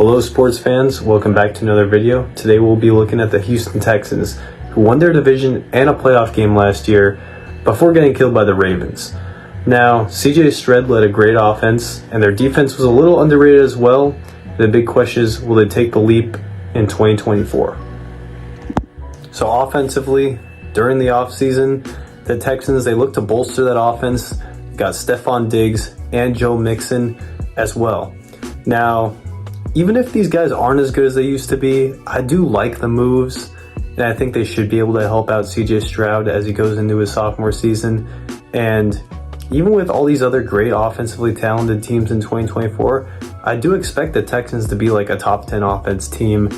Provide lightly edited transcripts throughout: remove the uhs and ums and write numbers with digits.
Hello sports fans, welcome back to another video. Today we'll be looking at the Houston Texans, who won their division and a playoff game last year before getting killed by the Ravens. Now, Stroud led a great offense, and their defense was a little underrated as well. The big question is, will they take the leap in 2024? So offensively, during the offseason, the Texans, they looked to bolster that offense. Got Stephon Diggs and Joe Mixon as well. Now, even if these guys aren't as good as they used to be, I do like the moves, and I think they should be able to help out CJ Stroud as he goes into his sophomore season. And even with all these other great offensively talented teams in 2024, I do expect the Texans to be like a top 10 offense team.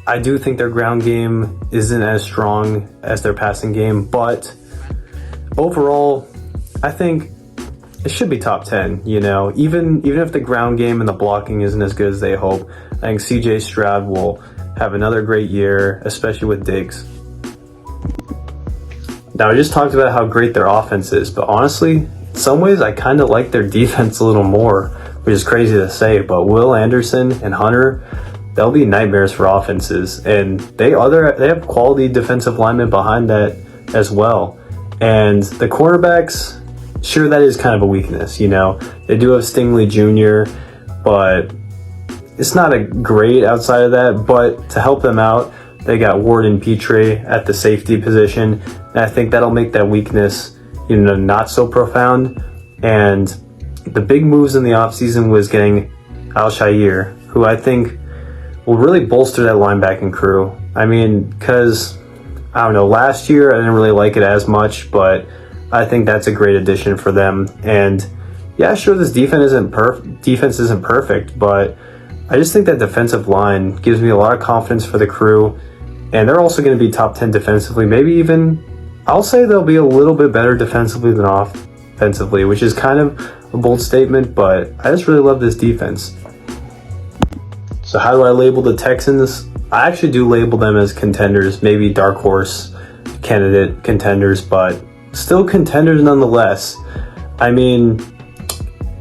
I do think their ground game isn't as strong as their passing game, but overall, I think it should be top 10, even if the ground game and the blocking isn't as good as they hope. I think CJ Stroud will have another great year, especially with Diggs. Now, I just talked about how great their offense is, but honestly, in some ways, I kind of like their defense a little more, which is crazy to say, but Will Anderson and Hunter, they'll be nightmares for offenses, and they have quality defensive linemen behind that as well. And the cornerbacks, sure, that is kind of a weakness, They do have Stingley Jr., but it's not a great outside of that. But to help them out, they got Ward and Petrie at the safety position, and I think that'll make that weakness, not so profound. And the big moves in the offseason was getting Al-Shaair, who I think will really bolster that linebacking crew. Because, I don't know, last year I didn't really like it as much, but I think that's a great addition for them. And yeah, sure, this defense isn't perfect, but I just think that defensive line gives me a lot of confidence for the crew. And they're also going to be top 10 defensively. Maybe even, I'll say they'll be a little bit better defensively than offensively, which is kind of a bold statement, but I just really love this defense. So how do I label the Texans? I actually do label them as contenders, maybe dark horse candidate contenders, but still contenders nonetheless.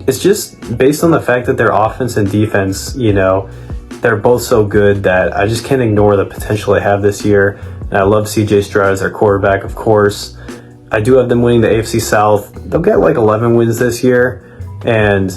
It's just based on the fact that their offense and defense, they're both so good that I just can't ignore the potential they have this year. And I love CJ Stroud as their quarterback, of course. I do have them winning the AFC South. They'll get like 11 wins this year. And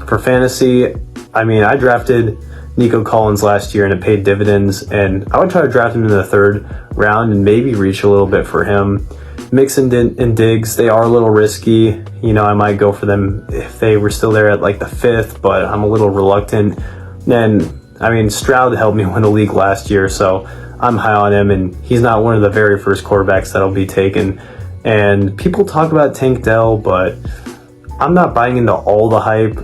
for fantasy, I drafted Nico Collins last year and it paid dividends. And I would try to draft him in the third round and maybe reach a little bit for him. Mixon and Diggs, they are a little risky. I might go for them if they were still there at like the fifth, but I'm a little reluctant. Then, Stroud helped me win the league last year, so I'm high on him, and he's not one of the very first quarterbacks that'll be taken. And people talk about Tank Dell, but I'm not buying into all the hype.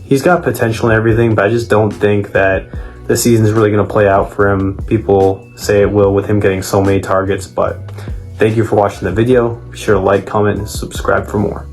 He's got potential and everything, but I just don't think that the season's really going to play out for him. People say it will with him getting so many targets, but thank you for watching the video. Be sure to like, comment, and subscribe for more.